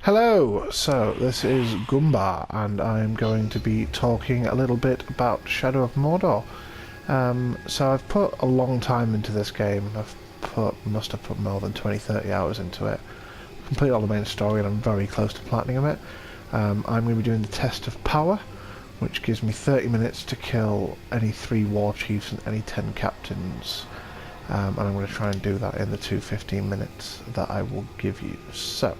Hello, so this is Goomba, and I'm going to be talking a little bit about Shadow of Mordor. So I've put a long time into this game. Must have put more than 20-30 hours into it. Completed all the main story, and I'm very close to platinum it. I'm going to be doing the test of power, which gives me 30 minutes to kill any 3 Warchiefs and any 10 captains. And I'm going to try and do that in the 15 minutes that I will give you. So,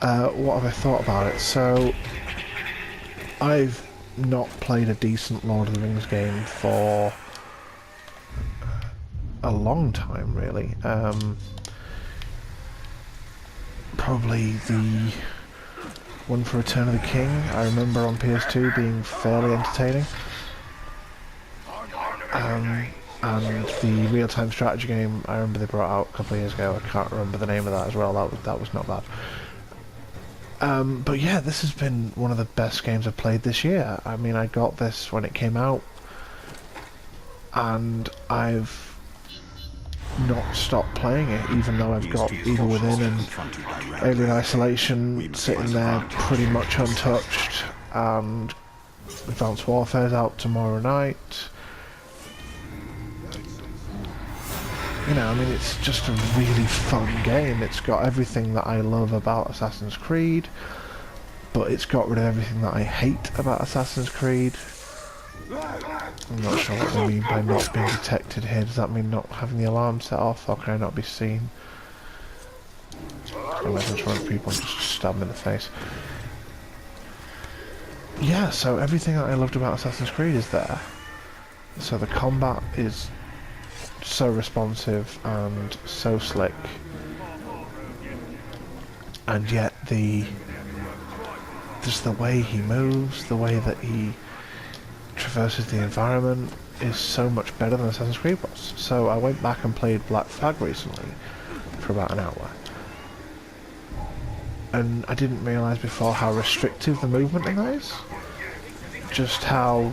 what have I thought about it? So, I've not played a decent Lord of the Rings game for a long time, really. Probably the one for Return of the King, I remember on PS2 being fairly entertaining. And the real-time strategy game I remember they brought out a couple of years ago. I can't remember the name of that as well. That was not bad. But yeah, this has been one of the best games I've played this year. I mean, I got this when it came out, and I've not stopped playing it, even though I've got Evil Within and Alien Isolation sitting there pretty much untouched, and Advanced Warfare's out tomorrow night. You know, I mean, it's just a really fun game. It's got everything that I love about Assassin's Creed, but it's got rid of everything that I hate about Assassin's Creed. I'm not sure what they mean by not being detected here. Does that mean not having the alarm set off, or can I not be seen? I'm in front of people and just stab them in the face. Yeah, so everything that I loved about Assassin's Creed is there. So the combat is so responsive and so slick, and yet just the way he moves, the way that he traverses the environment is so much better than Assassin's Creed was. So I went back and played Black Flag recently for about an hour, and I didn't realise before how restrictive the movement in that is. Just how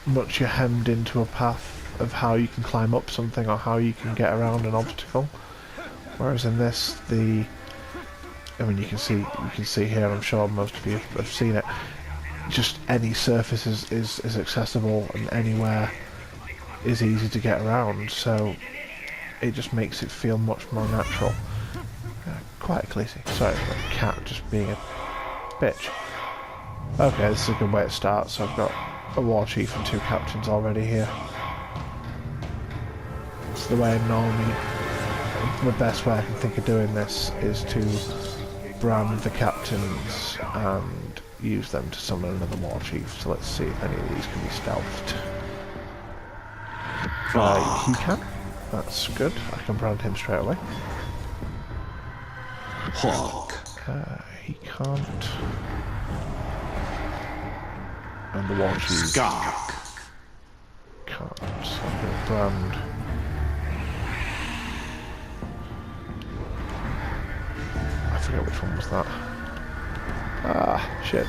much you're hemmed into a path of how you can climb up something or how you can get around an obstacle. Whereas in this, I mean, you can see here, I'm sure most of you have seen it, just any surface is accessible, and anywhere is easy to get around, so it just makes it feel much more natural. Quite Khaleesi. Sorry, the cat just being a bitch. Okay, this is a good way to start. So I've got a Warchief and 2 captains already here. The way I normally, the best way I can think of doing this is to brand the captains and use them to summon another Warchief. So let's see if any of these can be stealthed. Right, he can. That's good. I can brand him straight away. Hawk. He can't. And the Warchief Skark. can't. So I'm going to brand. I forget which one was that. Ah, shit.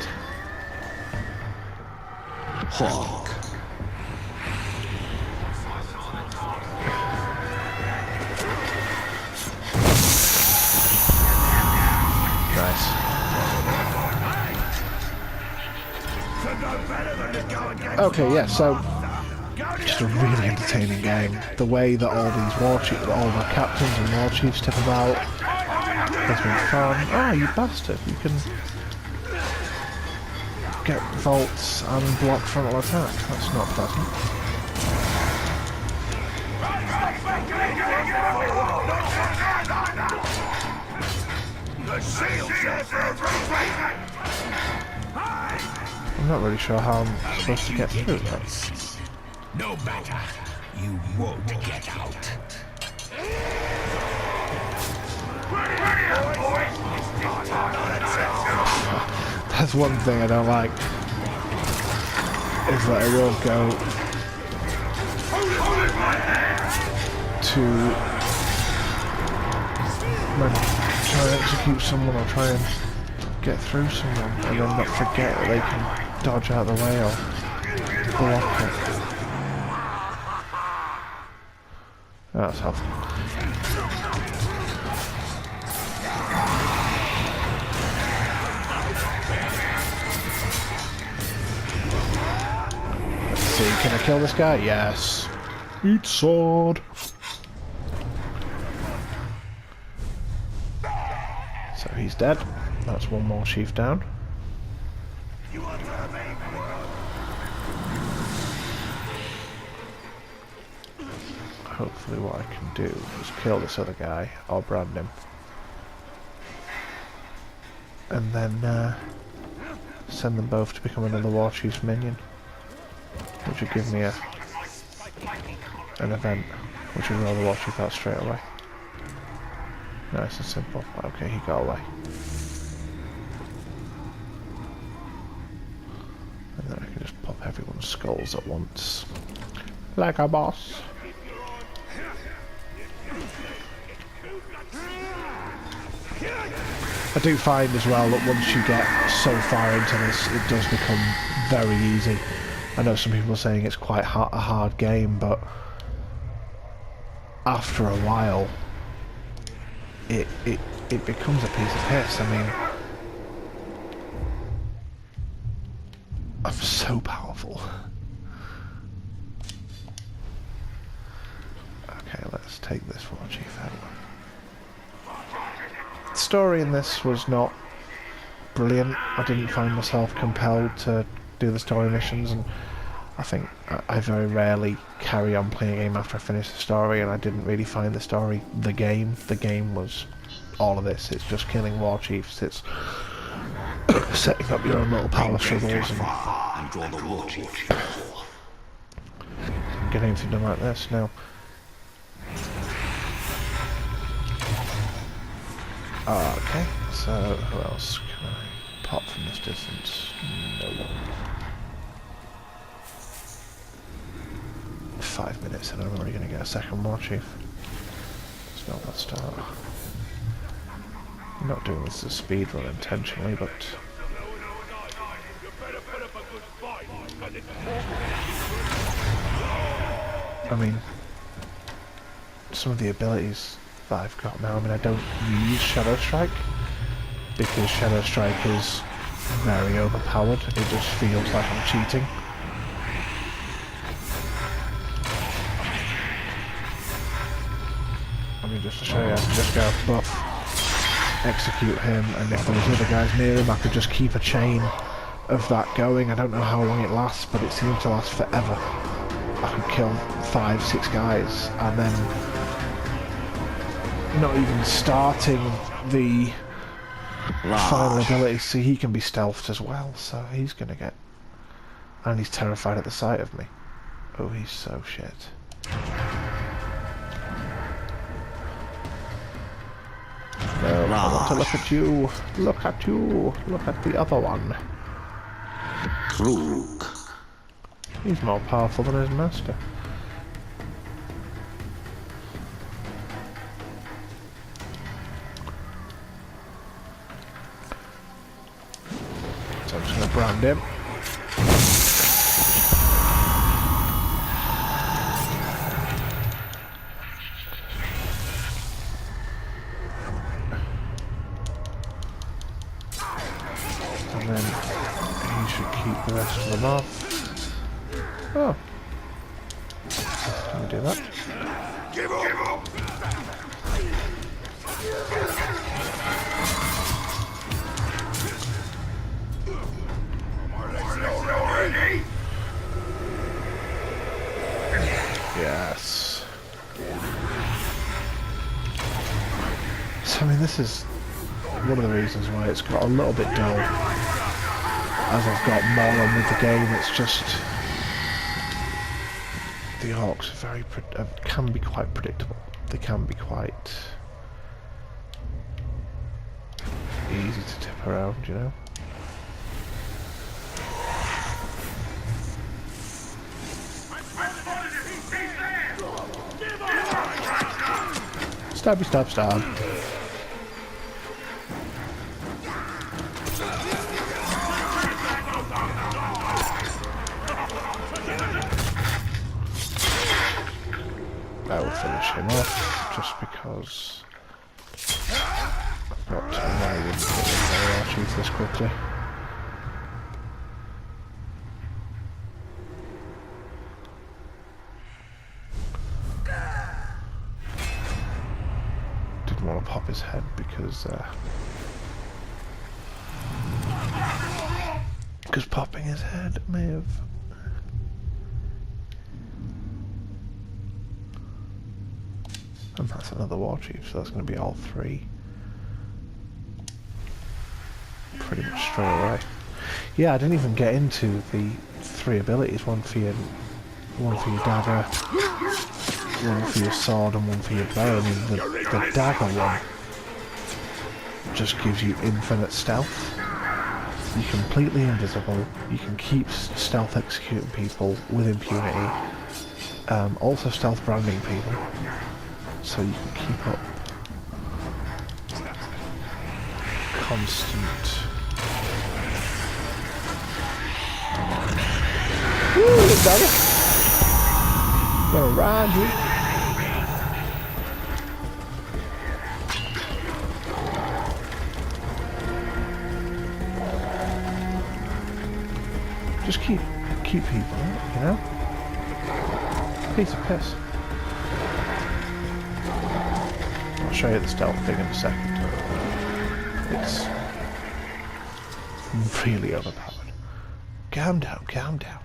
Hawk. Nice. Okay, yeah, so just a really entertaining game. The way that all these Warchiefs, all the captains and Warchiefs step about has been fun. Ah, you bastard! You can get vaults and block frontal attack. That's not pleasant. I'm not really sure how I'm supposed to get through that. No matter. You won't get out. That's one thing I don't like, is that I will go to when try and execute someone or try and get through someone, and then not forget that they can dodge out of the way or block it. That's helpful. Can I kill this guy? Yes. Eat sword. So he's dead. That's one more chief down. Hopefully what I can do is kill this other guy or brand him. And then send them both to become another Warchiefs minion. Which would give me an event, which would roll the Warchief out straight away. Nice and simple. Okay, he got away. And then I can just pop everyone's skulls at once. Like a boss. I do find as well that once you get so far into this, it does become very easy. I know some people are saying it's quite a hard game, but after a while, it becomes a piece of piss. I mean, I'm so powerful. Okay, let's take this Warchief out. The story in this was not brilliant. I didn't find myself compelled to do the story missions, and I think I very rarely carry on playing a game after I finish the story, and I didn't really find the story the game. The game was all of this. It's just killing Warchiefs. It's setting up your own little power struggles and draw the Warchiefs. get anything done like this. Now, okay, so who else can I pop from this distance? No one. 5 minutes and I'm already going to get a second Warchief. It's not that start. I'm not doing this as a speed run intentionally, but I mean, some of the abilities that I've got now, I mean, I don't use Shadow Strike because Shadow Strike is very overpowered. It just feels like I'm cheating. I mean, just to show you, I can just go buff, execute him, and if there was other guys near him, I could just keep a chain of that going. I don't know how long it lasts, but it seems to last forever. I could kill 5, 6 guys, and then not even starting the final ability, so he can be stealthed as well, so he's gonna get... And he's terrified at the sight of me. Oh, he's so shit. No, I want to look at you. Look at you. Look at the other one. Rook. He's more powerful than his master. So I'm just going to brand him. And then he should keep the rest of them off. Oh. Can we do that? Give up. Yes. So I mean, this is one of the reasons why it's got a little bit dull. As I've got more on with the game, it's just the orcs are very can be quite predictable. They can be quite easy to tip around, you know. Stabby stab stab. I will finish him off, just because I've got to why I wouldn't get the Warchief this quickly. because popping his head may have. And that's another Warchief, so that's going to be all three. Pretty much straight away. Yeah, I didn't even get into the 3 abilities. One for your dagger, one for your sword, and one for your bow. I mean, the dagger one just gives you infinite stealth. You're completely invisible. You can keep stealth executing people with impunity. Also stealth branding people. So you can keep up constant. Woo, the dagger! Gonna ride you. Just keep people out, you know? Piece of piss. I'll show you the stealth thing in a second. It's really overpowered. Calm down, calm down.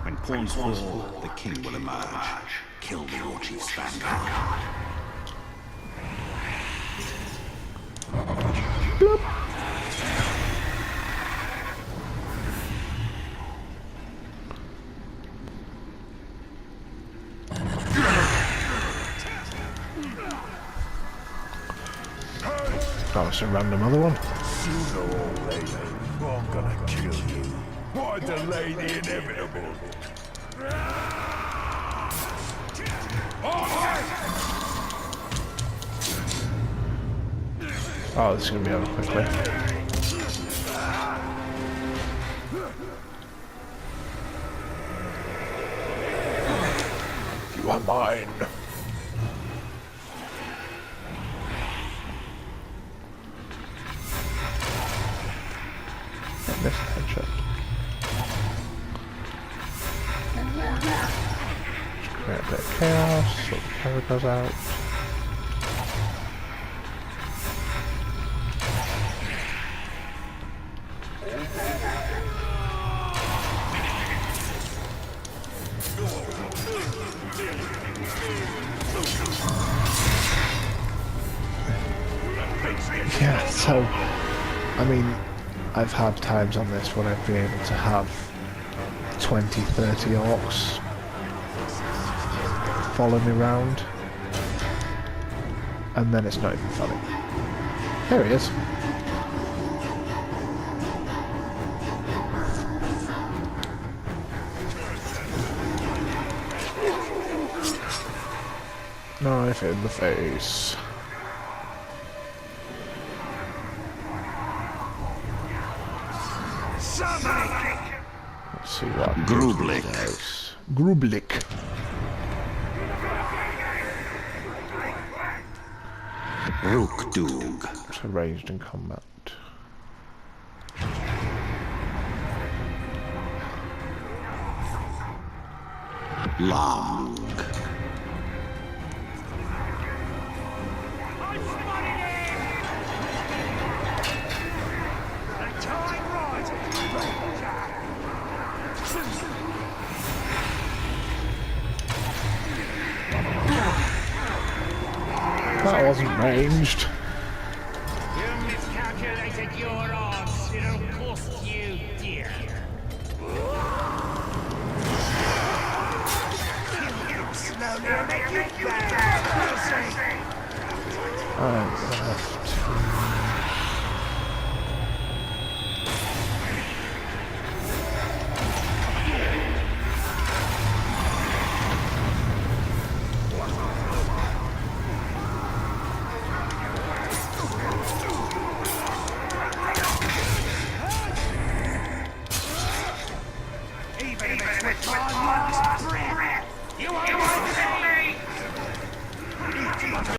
When pawns fall, the king will emerge. Kill the Warchiefs vanguard. Bloop. That was a random other one. Sooner or later, I'm gonna kill you. Why delay the inevitable? Oh, this is going to be over quickly. You are mine. And this headshot. Just create a bit of chaos so the camera goes out. Yeah, so, I mean, I've had times on this when I've been able to have 20, 30 orcs follow me around, and then it's not even funny. There he is. Knife in the face. Let's see what Grublik. Grublik. Rukdug. It's ranged in combat. Lamg. That wasn't ranged. You miscalculated your odds. It'll cost you dear. I'm gonna have to